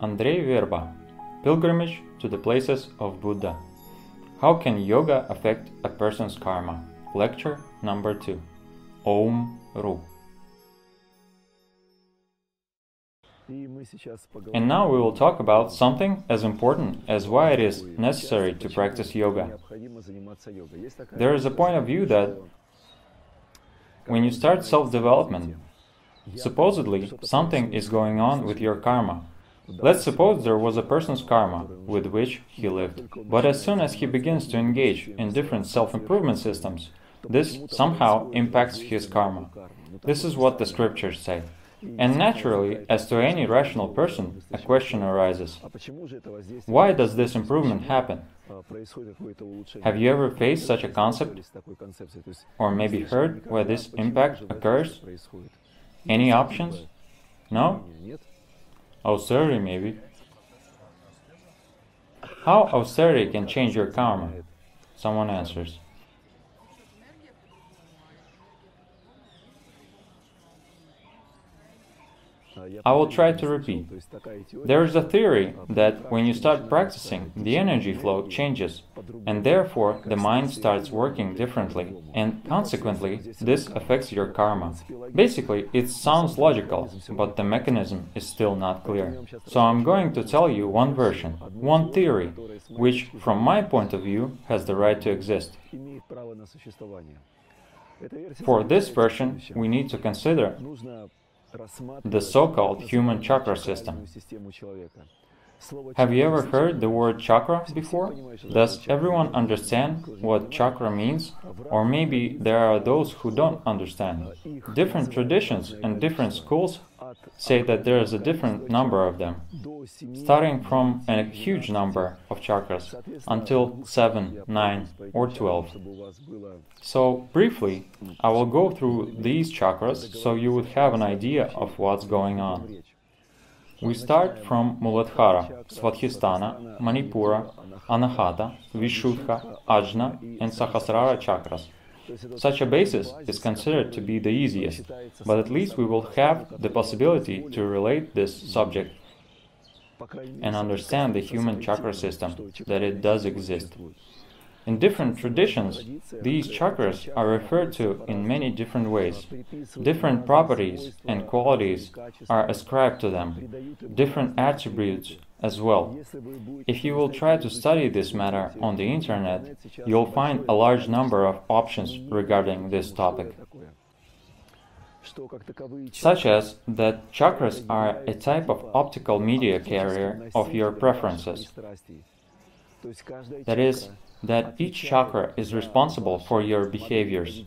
Andrey Verba, Pilgrimage to the Places of Buddha. How can yoga affect a person's karma? Lecture number 2. Om Ru. And now we will talk about something as important as why it is necessary to practice yoga. There is a point of view that when you start self-development, supposedly something is going on with your karma. Let's suppose there was a person's karma with which he lived. But as soon as he begins to engage in different self-improvement systems, this somehow impacts his karma. This is what the scriptures say. And naturally, as to any rational person, a question arises. Why does this improvement happen? Have you ever faced such a concept? Or maybe heard why this impact occurs? Any options? No? Austerity, maybe. How austerity can change your karma? Someone answers. I will try to repeat. There is a theory that when you start practicing, the energy flow changes, and therefore the mind starts working differently, and consequently this affects your karma. Basically, it sounds logical, but the mechanism is still not clear. So I'm going to tell you one version, one theory, which from my point of view has the right to exist. For this version, we need to consider the so-called human chakra system. Have you ever heard the word chakra before? Does everyone understand what chakra means? Or maybe there are those who don't understand. Different traditions and different schools say that there is a different number of them, starting from a huge number of chakras until 7, 9 or 12. So briefly, I will go through these chakras so you would have an idea of what's going on. We start from Muladhara, Svadhisthana, Manipura, Anahata, Vishuddha, Ajna and Sahasrara chakras. Such a basis is considered to be the easiest, but at least we will have the possibility to relate this subject and understand the human chakra system, that it does exist. In different traditions, these chakras are referred to in many different ways. Different properties and qualities are ascribed to them, different attributes as well. If you will try to study this matter on the internet, you'll find a large number of options regarding this topic. Such as that chakras are a type of optical media carrier of your preferences. That is, that each chakra is responsible for your behaviors,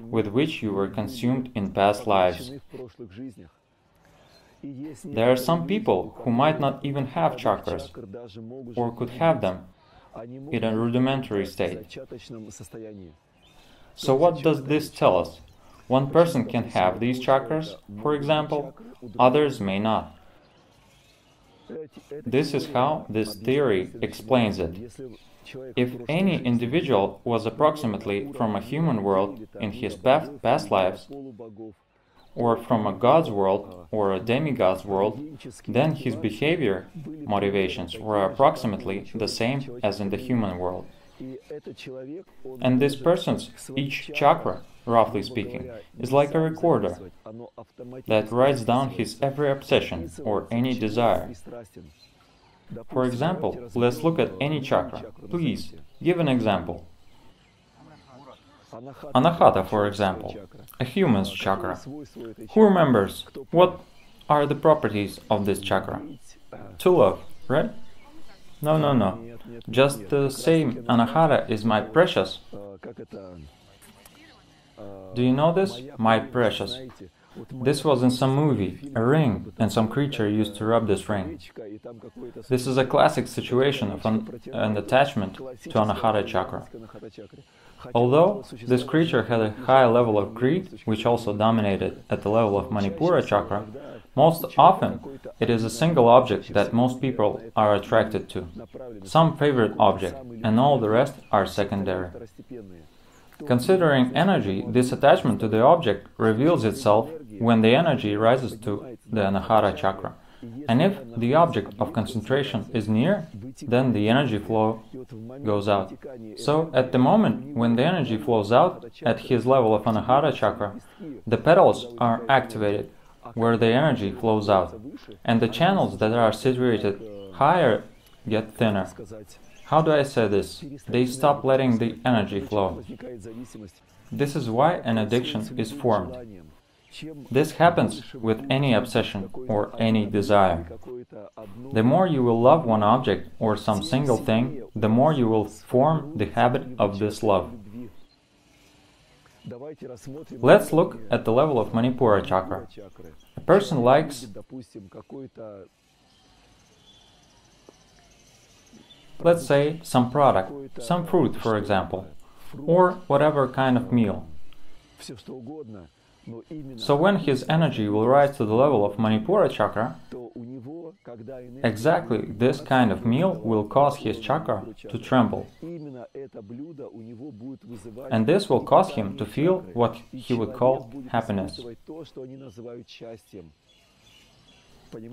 with which you were consumed in past lives. There are some people who might not even have chakras, or could have them in a rudimentary state. So what does this tell us? One person can have these chakras, for example, others may not. This is how this theory explains it. If any individual was approximately from a human world in his past lives, or from a god's world or a demigod's world, then his behavior motivations were approximately the same as in the human world. And this person's each chakra, roughly speaking, is like a recorder that writes down his every obsession or any desire. For example, let's look at any chakra. Please, give an example. Anahata, for example, a human's chakra. Who remembers what are the properties of this chakra? To love, right? No. Just the same Anahata is my precious. Do you know this? My precious. This was in some movie, a ring, and some creature used to rub this ring. This is a classic situation of an attachment to Anahata chakra. Although this creature had a high level of greed, which also dominated at the level of Manipura chakra, most often it is a single object that most people are attracted to, some favorite object, and all the rest are secondary. Considering energy, this attachment to the object reveals itself when the energy rises to the Anahata chakra. And if the object of concentration is near, then the energy flow goes out. So at the moment when the energy flows out at his level of Anahata chakra, the petals are activated where the energy flows out, and the channels that are situated higher get thinner. How do I say this? They stop letting the energy flow. This is why an addiction is formed. This happens with any obsession or any desire. The more you will love one object or some single thing, the more you will form the habit of this love. Let's look at the level of Manipura chakra. A person likes, let's say, some product, some fruit for example, or whatever kind of meal. So when his energy will rise to the level of Manipura chakra, exactly this kind of meal will cause his chakra to tremble. And this will cause him to feel what he would call happiness.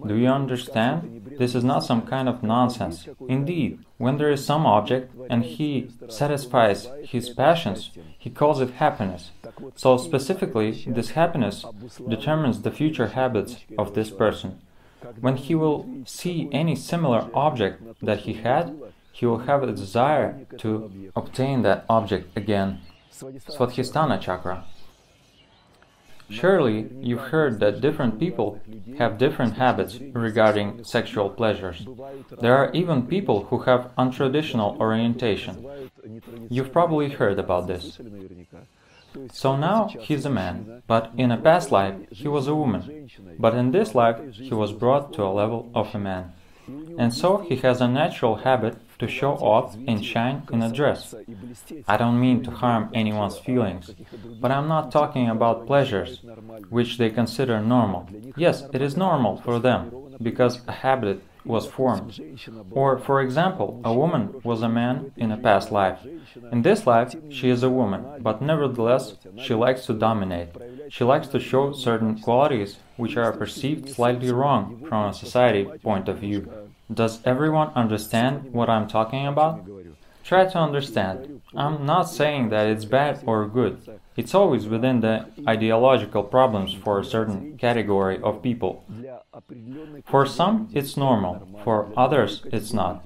Do you understand? This is not some kind of nonsense. Indeed, when there is some object and he satisfies his passions, he calls it happiness. So specifically, this happiness determines the future habits of this person. When he will see any similar object that he had, he will have a desire to obtain that object again. Svadhisthana chakra. Surely you've heard that different people have different habits regarding sexual pleasures. There are even people who have untraditional orientation. You've probably heard about this. So now he's a man, but in a past life he was a woman. But in this life he was brought to a level of a man. And so he has a natural habit to show off and shine in a dress. I don't mean to harm anyone's feelings, but I'm not talking about pleasures, which they consider normal. Yes, it is normal for them, because a habit was formed. Or, for example, a woman was a man in a past life. In this life, she is a woman, but nevertheless, she likes to dominate. She likes to show certain qualities which are perceived slightly wrong from a society point of view. Does everyone understand what I'm talking about? Try to understand. I'm not saying that it's bad or good. It's always within the ideological problems for a certain category of people. For some, it's normal. For others, it's not.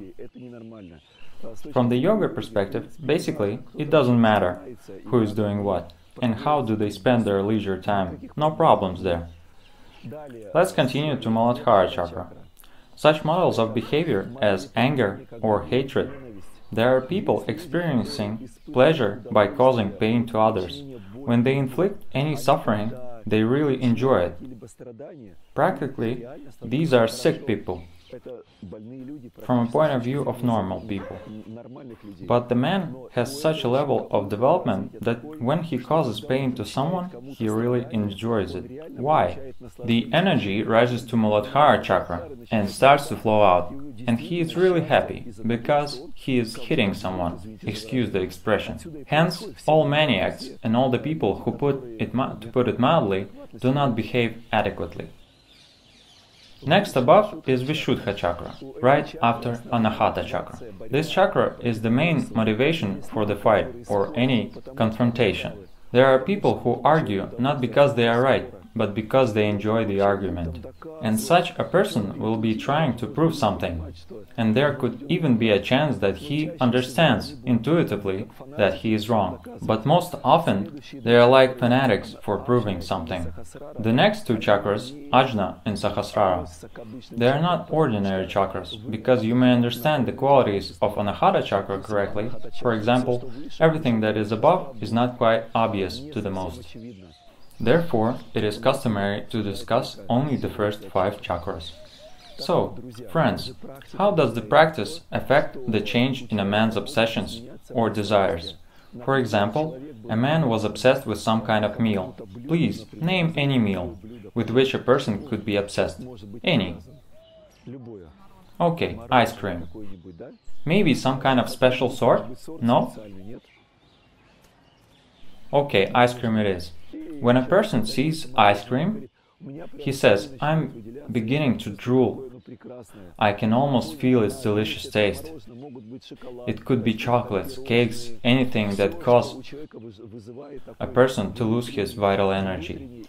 From the yoga perspective, basically, it doesn't matter who is doing what and how do they spend their leisure time. No problems there. Let's continue to Muladhara chakra. Such models of behavior as anger or hatred. There are people experiencing pleasure by causing pain to others. When they inflict any suffering, they really enjoy it. Practically, these are sick people, from a point of view of normal people. But the man has such a level of development that when he causes pain to someone, he really enjoys it. Why? The energy rises to Muladhara chakra and starts to flow out, and he is really happy because he is hitting someone, excuse the expression. Hence, all maniacs and all the people who, to put it mildly, do not behave adequately. Next above is Vishuddha chakra, right after Anahata chakra. This chakra is the main motivation for the fight or any confrontation. There are people who argue not because they are right, but because they enjoy the argument. And such a person will be trying to prove something. And there could even be a chance that he understands intuitively that he is wrong. But most often, they are like fanatics for proving something. The next two chakras, Ajna and Sahasrara, they are not ordinary chakras, because you may understand the qualities of Anahata chakra correctly. For example, everything that is above is not quite obvious to the most. Therefore, it is customary to discuss only the first 5 chakras. So, friends, how does the practice affect the change in a man's obsessions or desires? For example, a man was obsessed with some kind of meal. Please, name any meal with which a person could be obsessed. Any. Okay, ice cream. Maybe some kind of special sort? No? Okay, ice cream it is. When a person sees ice cream, He says, I'm beginning to drool. I can almost feel its delicious taste. It could be chocolates, cakes, anything that cause a person to lose his vital energy.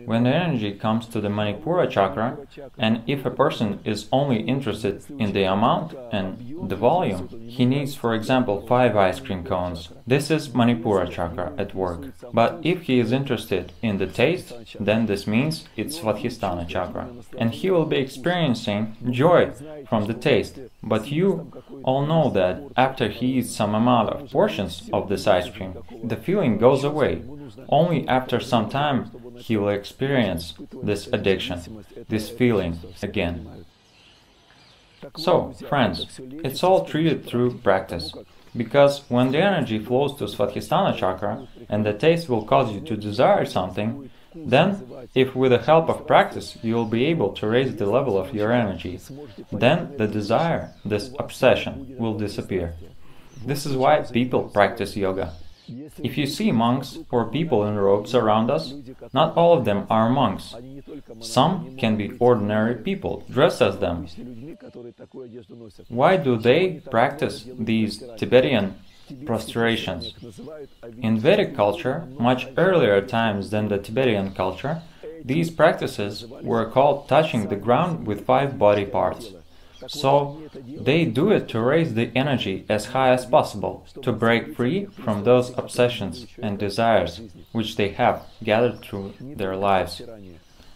When the energy comes to the Manipura chakra, and if a person is only interested in the amount and the volume, he needs, for example, 5 ice cream cones. This is Manipura chakra at work. But if he is interested in the taste, then this means it's Svadhisthana chakra. And he will be experiencing joy from the taste. But you all know that after he eats some amount of portions of this ice cream, the feeling goes away. Only after some time he will experience this addiction, this feeling again. So, friends, it's all treated through practice. Because when the energy flows to Svadhisthana chakra and the taste will cause you to desire something, then, if with the help of practice you will be able to raise the level of your energy, then the desire, this obsession, will disappear. This is why people practice yoga. If you see monks or people in robes around us, not all of them are monks. Some can be ordinary people dressed as them. Why do they practice these Tibetan prostrations? In Vedic culture, much earlier times than the Tibetan culture, these practices were called touching the ground with 5 body parts. So, they do it to raise the energy as high as possible, to break free from those obsessions and desires which they have gathered through their lives.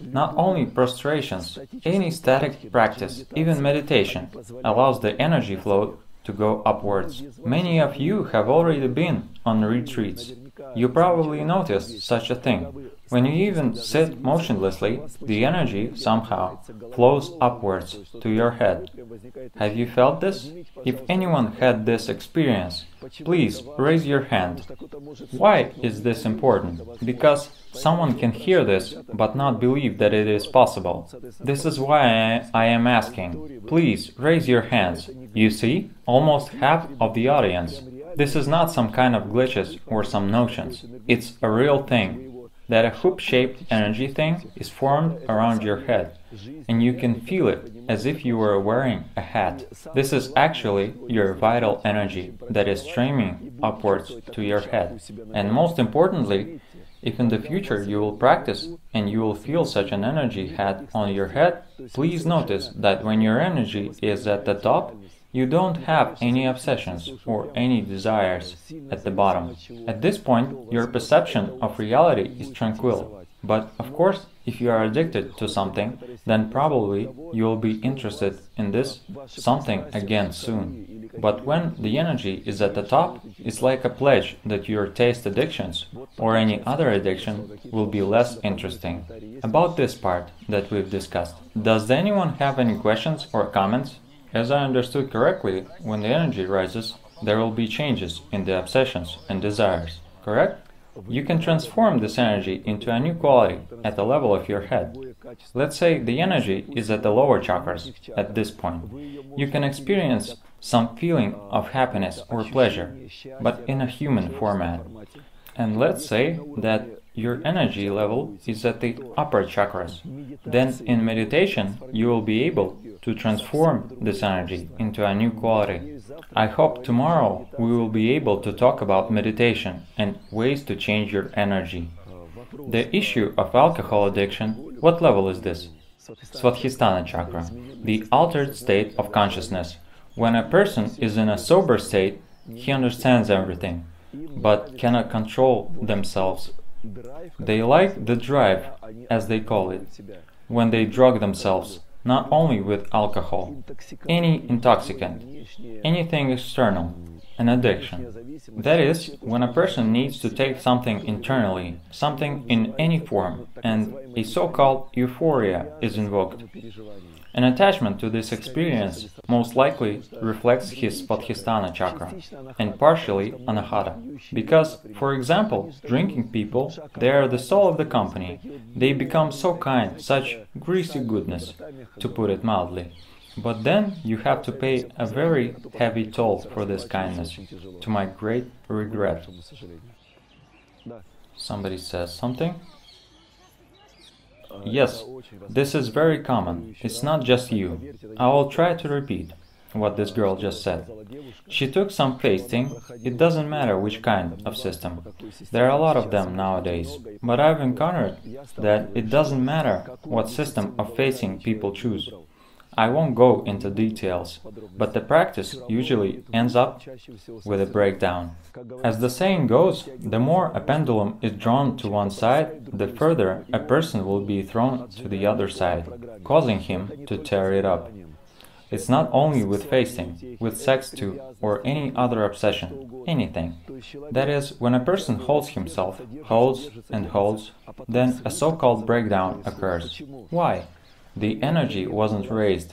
Not only prostrations, any static practice, even meditation, allows the energy flow to go upwards. Many of you have already been on retreats. You probably noticed such a thing. When you even sit motionlessly, the energy somehow flows upwards to your head. Have you felt this? If anyone had this experience, please raise your hand. Why is this important? Because someone can hear this but not believe that it is possible. This is why I am asking. Please raise your hands. You see, almost half of the audience. This is not some kind of glitches or some notions. It's a real thing. That a hoop-shaped energy thing is formed around your head, and you can feel it as if you were wearing a hat. This is actually your vital energy that is streaming upwards to your head. And most importantly, if in the future you will practice and you will feel such an energy hat on your head, please notice that when your energy is at the top, you don't have any obsessions or any desires at the bottom. At this point, your perception of reality is tranquil. But, of course, if you are addicted to something, then probably you will be interested in this something again soon. But when the energy is at the top, it's like a pledge that your taste addictions or any other addiction will be less interesting. About this part that we've discussed, does anyone have any questions or comments? As I understood correctly, when the energy rises, there will be changes in the obsessions and desires, correct? You can transform this energy into a new quality at the level of your head. Let's say the energy is at the lower chakras at this point. You can experience some feeling of happiness or pleasure, but in a human format. And let's say that your energy level is at the upper chakras. Then in meditation, you will be able to transform this energy into a new quality. I hope tomorrow we will be able to talk about meditation and ways to change your energy. The issue of alcohol addiction, what level is this? Svadhisthana chakra, the altered state of consciousness. When a person is in a sober state, he understands everything, but cannot control themselves. They like the drive, as they call it, when they drug themselves, not only with alcohol, any intoxicant, anything external, an addiction. That is, when a person needs to take something internally, something in any form, and a so-called euphoria is invoked. An attachment to this experience most likely reflects his Svadhisthana chakra, and partially Anahata. Because, for example, drinking people, they are the soul of the company. They become so kind, such greasy goodness, to put it mildly. But then you have to pay a very heavy toll for this kindness, to my great regret. Somebody says something? Yes, this is very common. It's not just you. I will try to repeat what this girl just said. She took some fasting. It doesn't matter which kind of system. There are a lot of them nowadays. But I've encountered that it doesn't matter what system of fasting people choose. I won't go into details, but the practice usually ends up with a breakdown. As the saying goes, the more a pendulum is drawn to one side, the further a person will be thrown to the other side, causing him to tear it up. It's not only with fasting, with sex too, or any other obsession, anything. That is, when a person holds himself, holds and holds, then a so-called breakdown occurs. Why? The energy wasn't raised.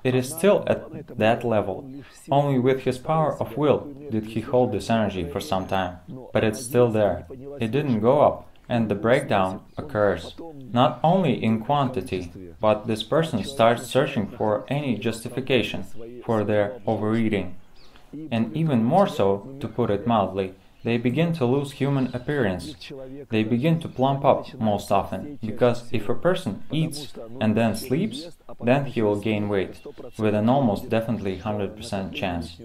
It is still at that level. Only with his power of will did he hold this energy for some time. But it's still there. It didn't go up, and the breakdown occurs. Not only in quantity, but this person starts searching for any justification for their overeating. And even more so, to put it mildly, they begin to lose human appearance. They begin to plump up most often, because if a person eats and then sleeps, then he will gain weight, with an almost definitely 100% chance.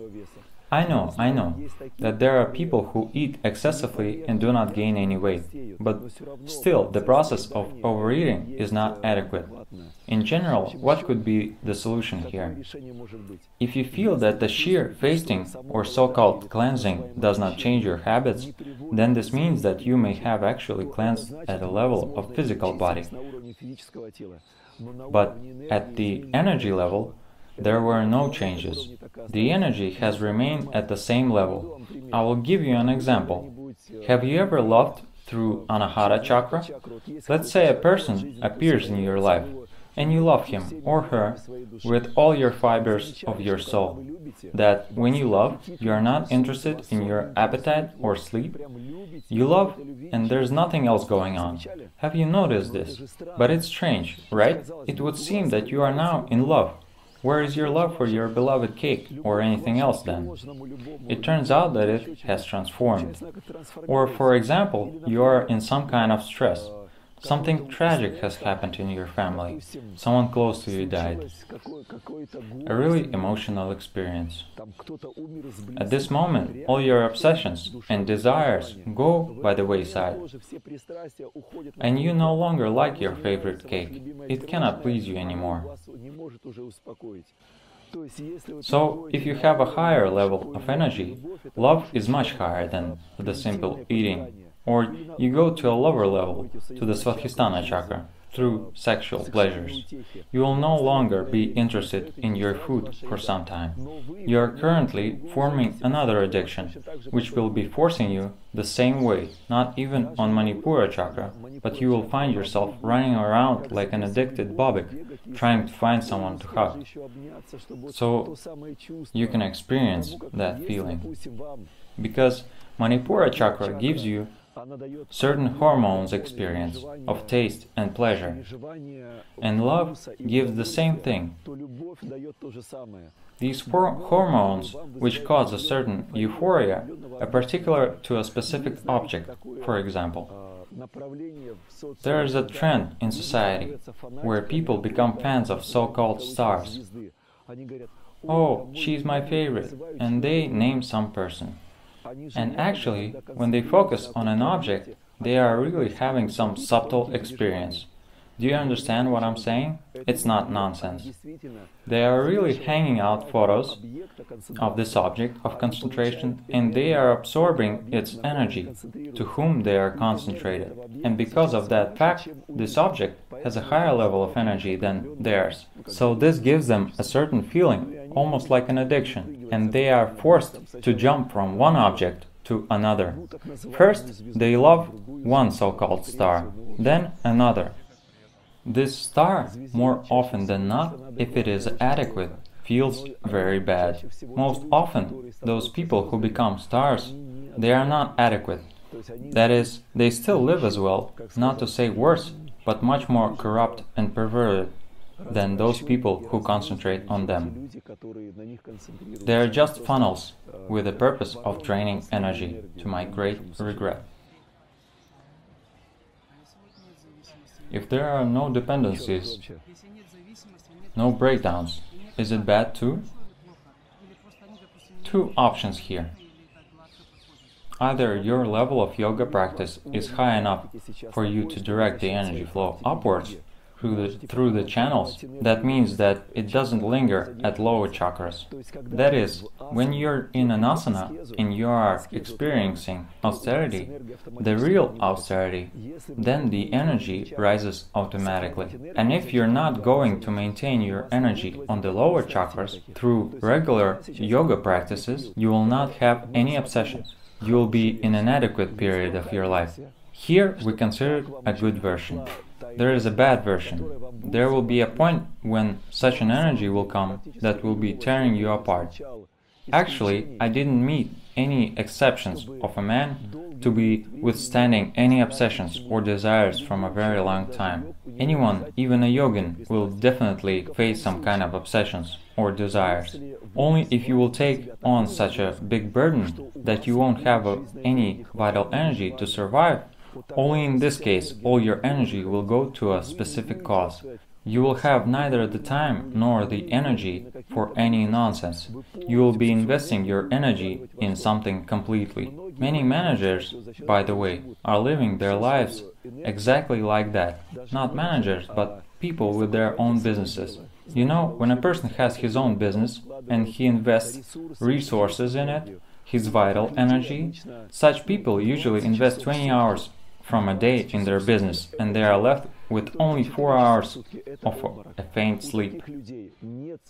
I know that there are people who eat excessively and do not gain any weight, but still the process of overeating is not adequate. In general, what could be the solution here? If you feel that the sheer fasting or so-called cleansing does not change your habits, then this means that you may have actually cleansed at a level of physical body. But at the energy level, there were no changes. The energy has remained at the same level. I will give you an example. Have you ever loved through Anahata Chakra? Let's say a person appears in your life, and you love him or her with all your fibers of your soul. That when you love, you are not interested in your appetite or sleep. You love, and there's nothing else going on. Have you noticed this? But it's strange, right? It would seem that you are now in love. Where is your love for your beloved cake or anything else then? It turns out that it has transformed. Or, for example, you are in some kind of stress. Something tragic has happened in your family. Someone close to you died. A really emotional experience. At this moment, all your obsessions and desires go by the wayside. And you no longer like your favorite cake. It cannot please you anymore. So, if you have a higher level of energy, love is much higher than the simple eating. Or you go to a lower level, to the Svadhisthana chakra, through sexual pleasures. You will no longer be interested in your food for some time. You are currently forming another addiction, which will be forcing you the same way, not even on Manipura chakra, but you will find yourself running around like an addicted bobik, trying to find someone to hug. So you can experience that feeling. Because Manipura chakra gives you certain hormones experience of taste and pleasure, and love gives the same thing. These hormones, which cause a certain euphoria, are particular to a specific object, for example. There is a trend in society where people become fans of so-called stars. Oh, she's my favorite, and they name some person. And actually, when they focus on an object, they are really having some subtle experience. Do you understand what I'm saying? It's not nonsense. They are really hanging out photos of this object of concentration, and they are absorbing its energy, to whom they are concentrated. And because of that fact, this object has a higher level of energy than theirs. So this gives them a certain feeling, almost like an addiction, and they are forced to jump from one object to another. First, they love one so-called star, then another. This star, more often than not, if it is adequate, feels very bad. Most often, those people who become stars, they are not adequate. That is, they still live as well, not to say worse, but much more corrupt and perverted than those people who concentrate on them. They are just funnels with the purpose of draining energy, to my great regret. If there are no dependencies, no breakdowns, is it bad too? Two options here. Either your level of yoga practice is high enough for you to direct the energy flow upwards through the channels. That means that it doesn't linger at lower chakras. That is, when you're in an asana and you are experiencing austerity, the real austerity, then the energy rises automatically. And if you're not going to maintain your energy on the lower chakras through regular yoga practices, you will not have any obsessions. You will be in an adequate period of your life. Here we consider a good version. There is a bad version. There will be a point when such an energy will come that will be tearing you apart. Actually, I didn't meet any exceptions of a man to be withstanding any obsessions or desires from a very long time. Anyone, even a yogin, will definitely face some kind of obsessions or desires. Only if you will take on such a big burden that you won't have any vital energy to survive, only in this case all your energy will go to a specific cause. You will have neither the time nor the energy for any nonsense. You will be investing your energy in something completely. Many managers, by the way, are living their lives exactly like that. Not managers, but people with their own businesses. You know, when a person has his own business and he invests resources in it, his vital energy, such people usually invest 20 hours from a day in their business, and they are left with only 4 hours of a faint sleep.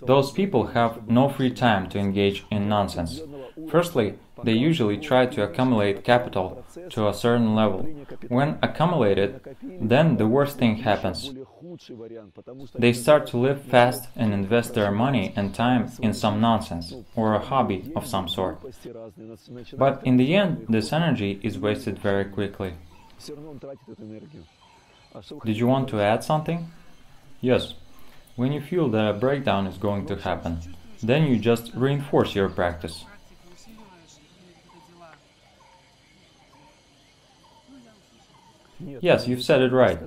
Those people have no free time to engage in nonsense. Firstly, they usually try to accumulate capital to a certain level. When accumulated, then the worst thing happens. They start to live fast and invest their money and time in some nonsense or a hobby of some sort. But in the end, this energy is wasted very quickly. Did you want to add something? Yes. When you feel that a breakdown is going to happen, then you just reinforce your practice. Yes, you've said it right.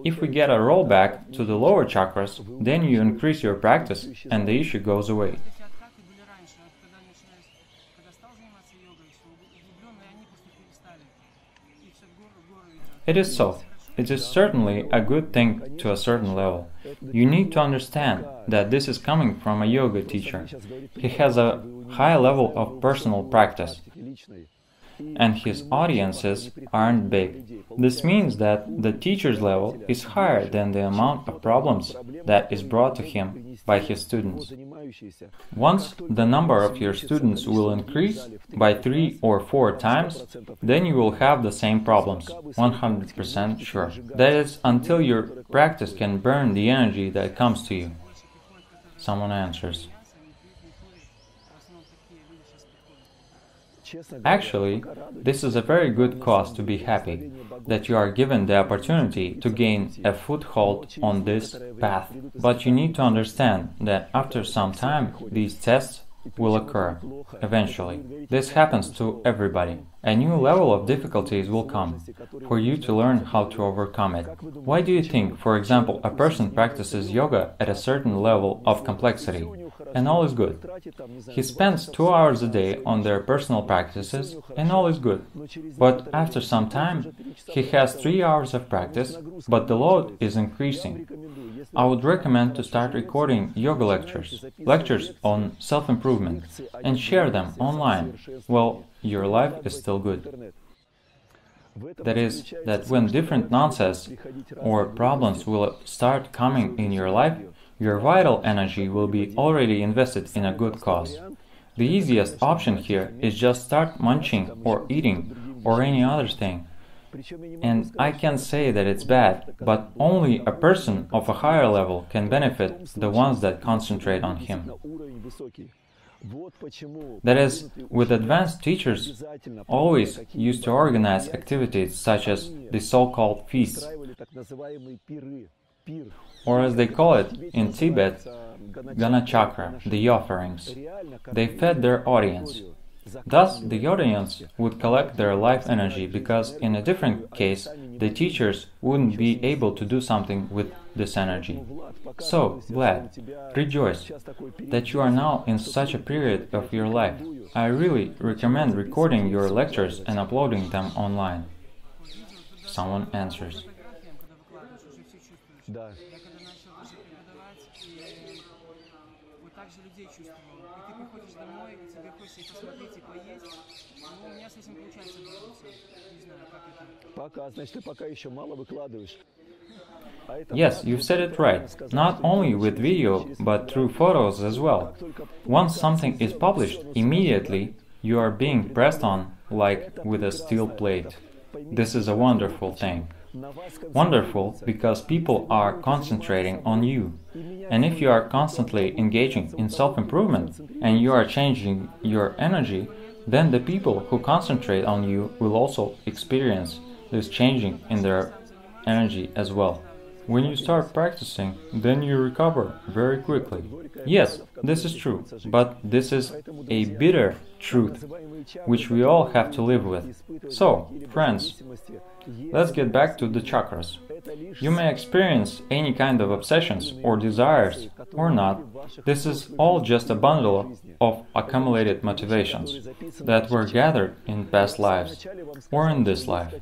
If we get a rollback to the lower chakras, then you increase your practice and the issue goes away. It is so. It is certainly a good thing to a certain level. You need to understand that this is coming from a yoga teacher. He has a high level of personal practice, and his audiences aren't big. This means that the teacher's level is higher than the amount of problems that is brought to him by his students. Once the number of your students will increase by 3 or 4 times, then you will have the same problems, 100% sure. That is, until your practice can burn the energy that comes to you. Someone answers. Actually, this is a very good cause to be happy, that you are given the opportunity to gain a foothold on this path. But you need to understand that after some time, these tests will occur, eventually. This happens to everybody. A new level of difficulties will come, for you to learn how to overcome it. Why do you think, for example, a person practices yoga at a certain level of complexity, and all is good? He spends 2 hours a day on their personal practices, and all is good. But after some time, he has 3 hours of practice, but the load is increasing. I would recommend to start recording yoga lectures on self-improvement, and share them online. Well, your life is still good. That is, that when different nonsense or problems will start coming in your life, your vital energy will be already invested in a good cause. The easiest option here is just start munching or eating or any other thing. And I can say that it's bad, but only a person of a higher level can benefit the ones that concentrate on him. That is, with advanced teachers always used to organize activities such as the so-called feasts, or as they call it in Tibet, Chakra, the offerings. They fed their audience. Thus, the audience would collect their life energy because, in a different case, the teachers wouldn't be able to do something with this energy. So, Vlad, rejoice that you are now in such a period of your life. I really recommend recording your lectures and uploading them online. Someone answers. Yes, you said it right. Not only with video, but through photos as well. Once something is published, immediately you are being pressed on like with a steel plate. This is a wonderful thing. Wonderful because people are concentrating on you. And if you are constantly engaging in self-improvement and you are changing your energy, then the people who concentrate on you will also experience this changing in their energy as well. When you start practicing, then you recover very quickly. Yes, this is true, but this is a bitter truth, which we all have to live with. So, friends, let's get back to the chakras. You may experience any kind of obsessions or desires or not. This is all just a bundle of accumulated motivations that were gathered in past lives or in this life.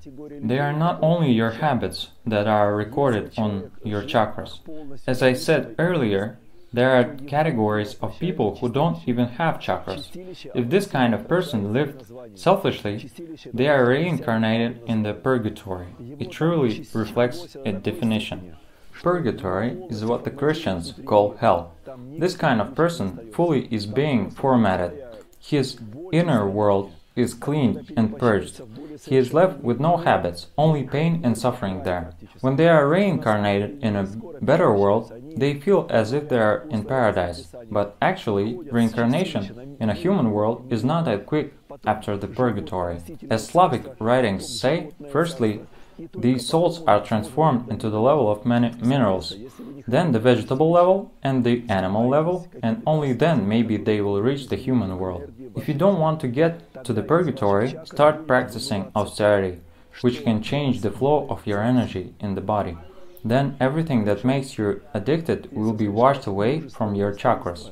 They are not only your habits that are recorded on your chakras. As I said earlier, there are categories of people who don't even have chakras. If this kind of person lived selfishly, they are reincarnated in the purgatory. It truly reflects a definition. Purgatory is what the Christians call hell. This kind of person fully is being formatted. His inner world is cleaned and purged. He is left with no habits, only pain and suffering there. When they are reincarnated in a better world, they feel as if they are in paradise. But actually, reincarnation in a human world is not that quick after the purgatory. As Slavic writings say, firstly, these souls are transformed into the level of minerals, then the vegetable level and the animal level, and only then maybe they will reach the human world. If you don't want to get to the purgatory, start practicing austerity, which can change the flow of your energy in the body. Then everything that makes you addicted will be washed away from your chakras.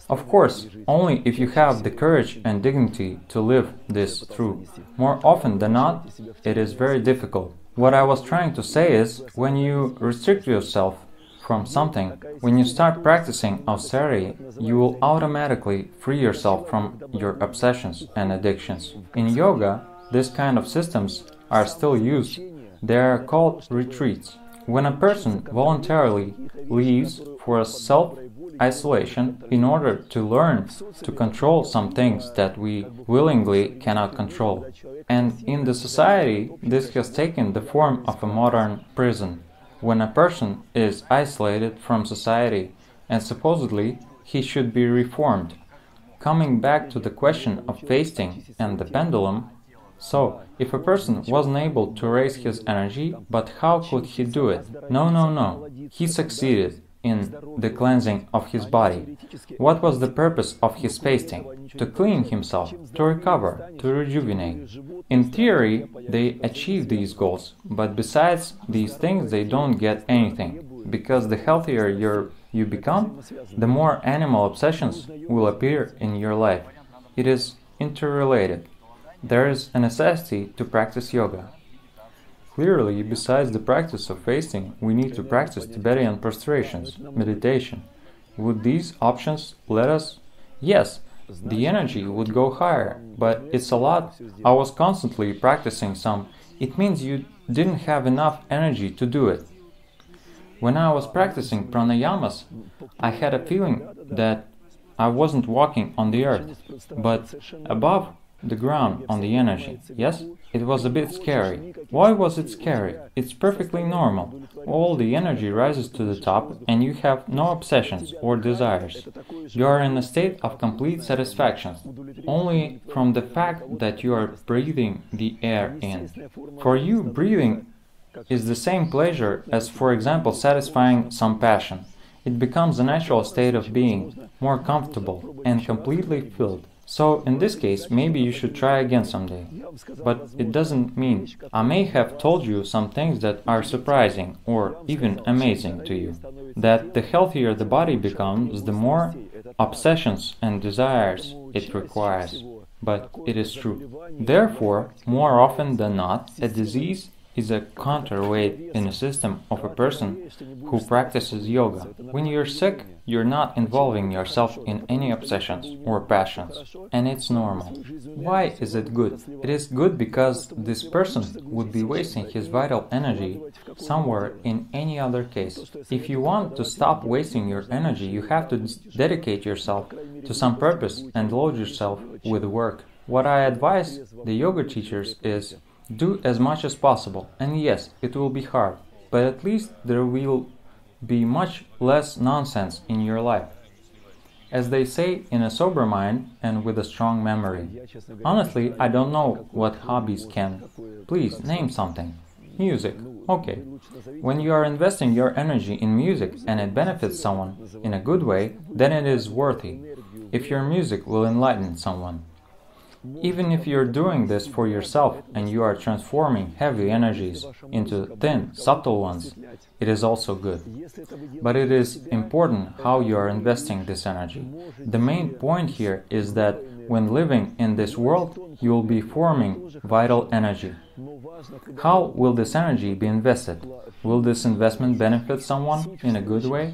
Of course, only if you have the courage and dignity to live this through. More often than not, it is very difficult. What I was trying to say is, when you restrict yourself from something, when you start practicing austerity, you will automatically free yourself from your obsessions and addictions. In yoga, this kind of systems are still used. They are called retreats. When a person voluntarily leaves for a self-isolation in order to learn to control some things that we willingly cannot control. And in the society, this has taken the form of a modern prison. When a person is isolated from society and supposedly he should be reformed. Coming back to the question of fasting and the pendulum, so, if a person wasn't able to raise his energy, but how could he do it? No. He succeeded in the cleansing of his body. What was the purpose of his fasting? To clean himself, to recover, to rejuvenate. In theory, they achieve these goals, but besides these things they don't get anything, because the healthier you become, the more animal obsessions will appear in your life. It is interrelated. There is a necessity to practice yoga. Clearly, besides the practice of fasting, we need to practice Tibetan Prostrations, meditation. Would these options let us? Yes, the energy would go higher, but it's a lot. I was constantly practicing some. It means you didn't have enough energy to do it. When I was practicing pranayamas, I had a feeling that I wasn't walking on the earth, but above the ground on the energy. Yes, it was a bit scary. Why was it scary? It's perfectly normal. All the energy rises to the top and you have no obsessions or desires. You are in a state of complete satisfaction, only from the fact that you are breathing the air in. For you, breathing is the same pleasure as, for example, satisfying some passion. It becomes a natural state of being, more comfortable and completely filled. So in this case, maybe you should try again someday. But it doesn't mean I may have told you some things that are surprising or even amazing to you. That the healthier the body becomes, the more obsessions and desires it requires. But it is true. Therefore, more often than not, a disease is a counterweight in the system of a person who practices yoga. When you're sick, you're not involving yourself in any obsessions or passions, and it's normal. Why is it good? It is good because this person would be wasting his vital energy somewhere in any other case. If you want to stop wasting your energy, you have to dedicate yourself to some purpose and load yourself with work. What I advise the yoga teachers is do as much as possible, and yes, it will be hard, but at least there will be much less nonsense in your life. As they say, in a sober mind and with a strong memory. Honestly, I don't know what hobbies can. Please, name something. Music. Okay. When you are investing your energy in music and it benefits someone in a good way, then it is worthy. If your music will enlighten someone. Even if you're doing this for yourself and you are transforming heavy energies into thin, subtle ones, it is also good. But it is important how you are investing this energy. The main point here is that when living in this world, you will be forming vital energy. How will this energy be invested? Will this investment benefit someone in a good way?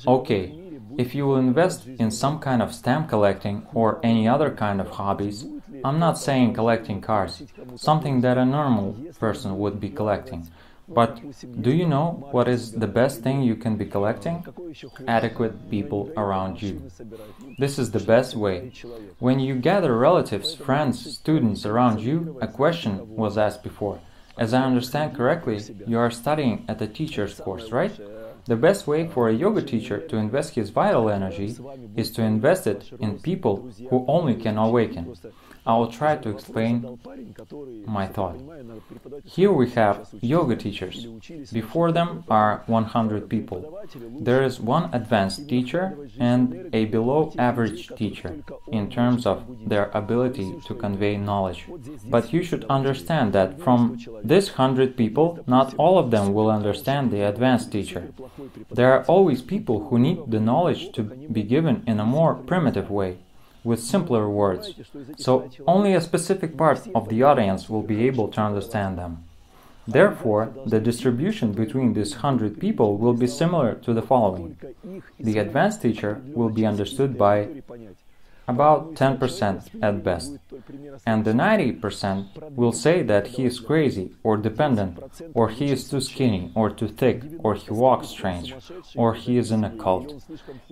Okay. If you will invest in some kind of stamp collecting or any other kind of hobbies, I'm not saying collecting cars, something that a normal person would be collecting. But do you know what is the best thing you can be collecting? Adequate people around you. This is the best way. When you gather relatives, friends, students around you, a question was asked before. As I understand correctly, you are studying at a teacher's course, right? The best way for a yoga teacher to invest his vital energy is to invest it in people who only can awaken. I will try to explain my thought. Here we have yoga teachers. Before them are 100 people. There is one advanced teacher and a below average teacher in terms of their ability to convey knowledge. But you should understand that from this 100 people, not all of them will understand the advanced teacher. There are always people who need the knowledge to be given in a more primitive way, with simpler words, so only a specific part of the audience will be able to understand them. Therefore, the distribution between these 100 people will be similar to the following. The advanced teacher will be understood by about 10% at best, and the 90% will say that he is crazy or dependent, or he is too skinny or too thick, or he walks strange, or he is in a cult.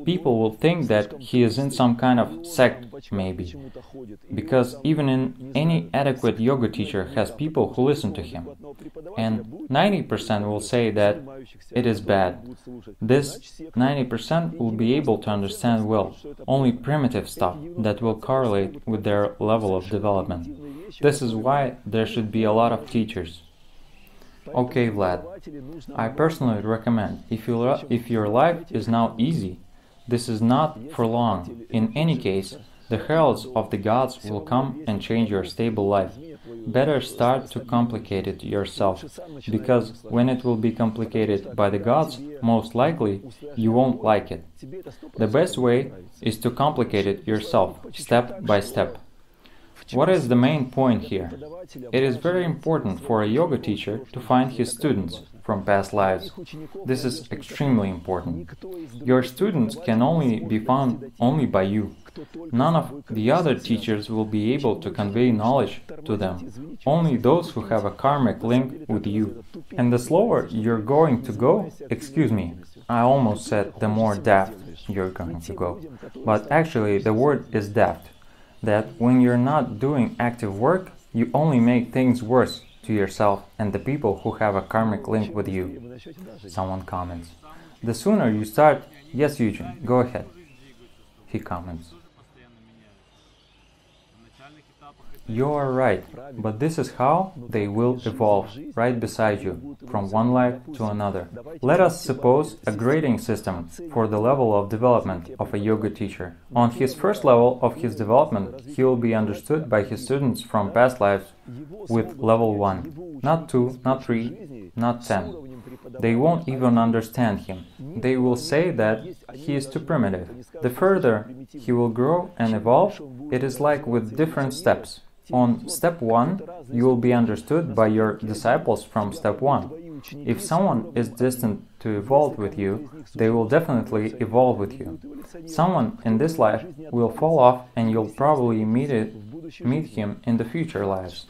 People will think that he is in some kind of sect, maybe, because even in any adequate yoga teacher has people who listen to him, and 90% will say that it is bad. This 90% will be able to understand well only primitive stuff that will correlate with their level of development. This is why there should be a lot of teachers. Okay, Vlad, I personally recommend, if your life is now easy, this is not for long. In any case, the heralds of the gods will come and change your stable life. Better start to complicate it yourself, because when it will be complicated by the gods, most likely you won't like it. The best way is to complicate it yourself, step by step. What is the main point here? It is very important for a yoga teacher to find his students from past lives. This is extremely important. Your students can only be found only by you. None of the other teachers will be able to convey knowledge to them, only those who have a karmic link with you. And the slower you're going to go, excuse me, I almost said the more daft you're going to go, but actually the word is daft, that when you're not doing active work, you only make things worse to yourself and the people who have a karmic link with you. Someone comments. The sooner you start, yes, Eugene, go ahead. He comments. You are right, but this is how they will evolve, right beside you, from one life to another. Let us suppose a grading system for the level of development of a yoga teacher. On his first level of his development, he will be understood by his students from past lives with level 1, not 2, not 3, not 10. They won't even understand him. They will say that he is too primitive. The further he will grow and evolve, it is like with different steps. On step 1, you will be understood by your disciples from step 1. If someone is destined to evolve with you, they will definitely evolve with you. Someone in this life will fall off and you'll probably meet him in the future lives.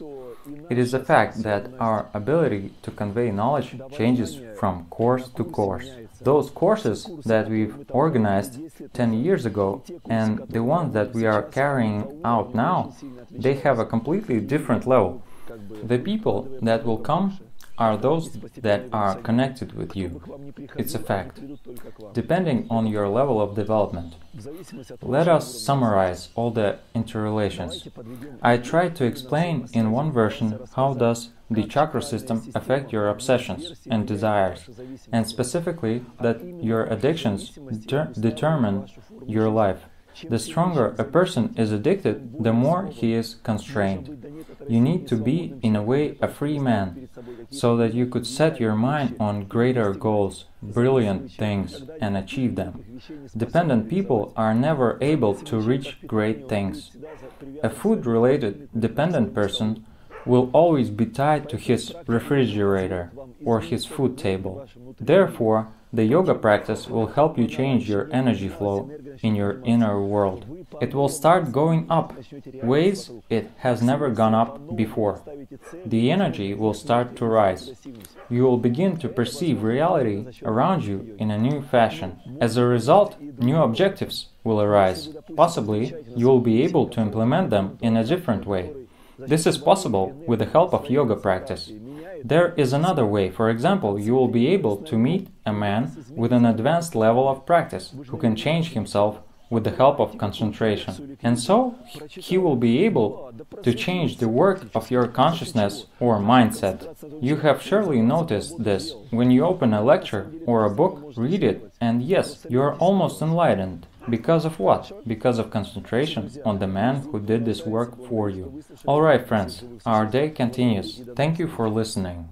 It is a fact that our ability to convey knowledge changes from course to course. Those courses that we've organized 10 years ago and the ones that we are carrying out now, they have a completely different level. The people that will come are those that are connected with you. It's a fact, depending on your level of development. Let us summarize all the interrelations. I tried to explain in one version how does the chakra system affect your obsessions and desires, and specifically that your addictions determine your life. The stronger a person is addicted, the more he is constrained. You need to be, in a way, a free man, so that you could set your mind on greater goals, brilliant things, and achieve them. Dependent people are never able to reach great things. A food-related dependent person will always be tied to his refrigerator or his food table. Therefore, the yoga practice will help you change your energy flow in your inner world. It will start going up, ways it has never gone up before. The energy will start to rise. You will begin to perceive reality around you in a new fashion. As a result, new objectives will arise. Possibly, you will be able to implement them in a different way. This is possible with the help of yoga practice. There is another way. For example, you will be able to meet a man with an advanced level of practice who can change himself with the help of concentration. And so, he will be able to change the work of your consciousness or mindset. You have surely noticed this. When you open a lecture or a book, read it, and yes, you are almost enlightened. Because of what? Because of concentration on the man who did this work for you. Alright friends, our day continues. Thank you for listening.